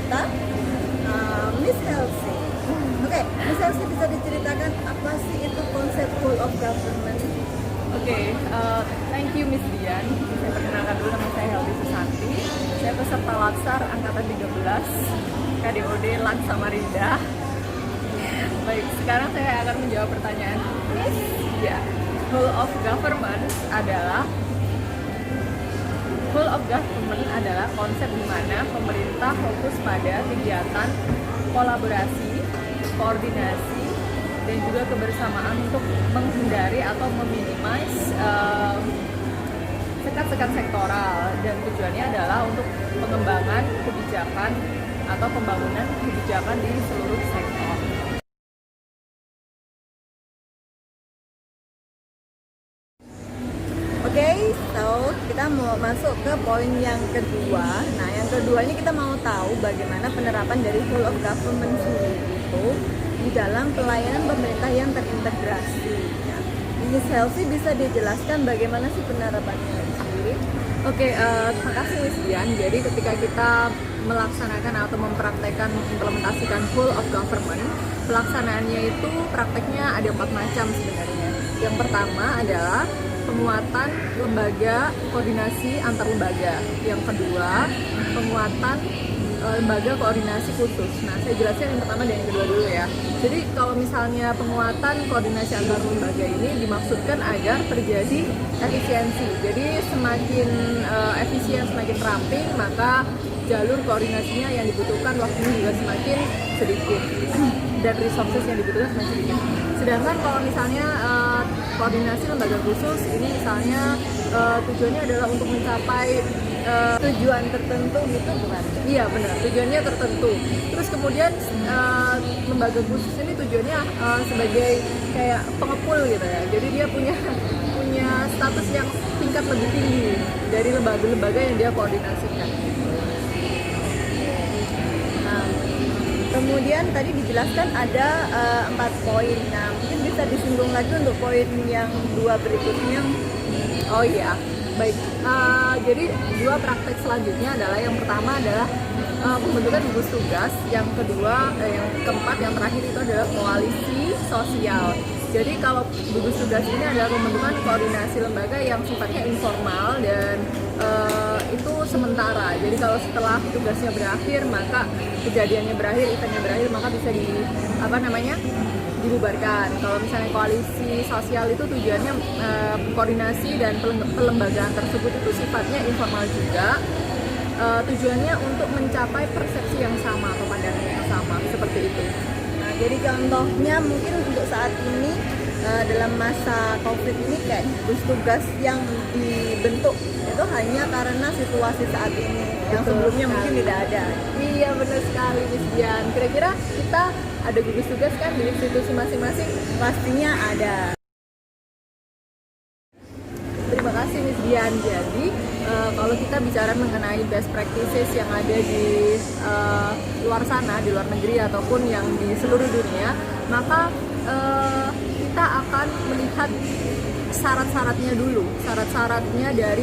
kita, Miss Helsi. Oke, Miss Helsi bisa diceritakan apa sih itu konsep whole of government? Oke, thank you Miss Dian. Saya perkenalkan dulu, nama saya Heldi Susanti. Saya peserta Latsar Angkatan 13 KDOD Lan Samarinda. Baik, sekarang saya akan menjawab pertanyaan Miss. Ya, whole of government adalah konsep di mana pemerintah fokus pada kegiatan kolaborasi, koordinasi, dan juga kebersamaan untuk menghindari atau meminimais sekat-sekat sektoral, dan tujuannya adalah untuk pengembangan kebijakan atau pembangunan kebijakan di seluruh sektor. Oke, so kita mau masuk ke poin yang kedua. Nah, yang kedua ini kita mau tahu bagaimana penerapan dari whole of government sendiri itu di dalam pelayanan pemerintah yang terintegrasi. Ya. Miss Helsi bisa dijelaskan bagaimana sih penerapannya sendiri? Oke, terima kasih Miss Dian. Jadi ketika kita melaksanakan atau mempraktekkan implementasikan whole of government, pelaksanaannya itu prakteknya ada 4 macam sebenarnya. Yang pertama adalah penguatan lembaga koordinasi antar lembaga. Yang kedua, penguatan lembaga koordinasi khusus. Nah, saya jelaskan yang pertama dan yang kedua dulu ya. Jadi kalau misalnya penguatan koordinasi antar lembaga ini dimaksudkan agar terjadi efisiensi. Jadi semakin efisien, semakin ramping, maka jalur koordinasinya yang dibutuhkan waktunya juga semakin sedikit dan resources yang dibutuhkan semakin sedikit. Sedangkan kalau misalnya koordinasi lembaga khusus ini misalnya tujuannya adalah untuk mencapai Tujuan tertentu gitu bukan? iya benar, tujuannya tertentu. Terus kemudian lembaga khusus ini tujuannya sebagai kayak pengepul gitu ya. Jadi dia punya status yang tingkat lebih tinggi dari lembaga-lembaga yang dia koordinasikan. Nah, kemudian tadi dijelaskan ada 4 poin. Nah, mungkin bisa disinggung lagi untuk poin yang 2 berikutnya. Oh iya, baik. Jadi 2 praktek selanjutnya adalah yang pertama adalah pembentukan gugus tugas, yang kedua, yang keempat, yang terakhir itu adalah koalisi sosial. Jadi kalau gugus tugas ini adalah pembentukan koordinasi lembaga yang sifatnya informal dan itu sementara. Jadi kalau setelah tugasnya berakhir, maka kejadiannya berakhir, eventnya berakhir, maka bisa dibubarkan. Kalau misalnya koalisi sosial itu tujuannya koordinasi dan pelembagaan tersebut itu sifatnya informal juga. Tujuannya untuk mencapai persepsi yang sama atau pandangan yang sama, seperti itu. Nah, jadi contohnya mungkin untuk saat ini dalam masa COVID ini kayak gugus tugas yang dibentuk itu hanya karena situasi saat ini yang sebelumnya mungkin tidak ada. Iya benar sekali Miss Dian. Kira-kira kita ada gugus tugas kan di institusi masing-masing? Pastinya ada. Terima kasih Miss Dian. Jadi kalau kita bicara mengenai best practices yang ada di luar sana, di luar negeri ataupun yang di seluruh dunia, maka kita akan melihat syarat-syaratnya dulu. Syarat-syaratnya dari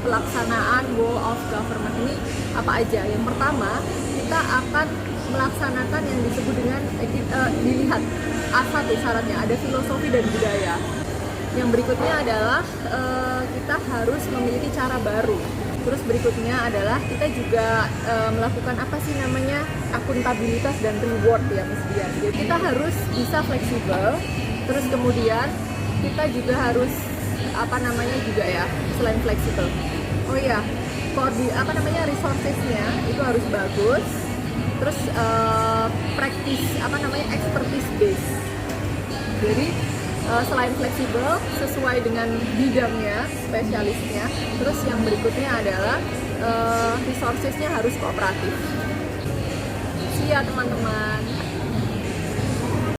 pelaksanaan whole of government ini apa aja? Yang pertama, kita akan melaksanakan yang disebut dengan dilihat A1 syaratnya, ada filosofi dan budaya. Yang berikutnya adalah kita harus memiliki cara baru. Terus berikutnya adalah kita juga melakukan apa sih namanya akuntabilitas dan reward ya Miss Dian. Jadi kita harus bisa fleksibel. Terus kemudian kita juga harus juga ya selain fleksibel. Oh iya, resourcesnya itu harus bagus. Terus expertise base. Jadi selain fleksibel, sesuai dengan bidangnya, spesialisnya. Terus yang berikutnya adalah resourcesnya harus kooperatif. See ya teman-teman.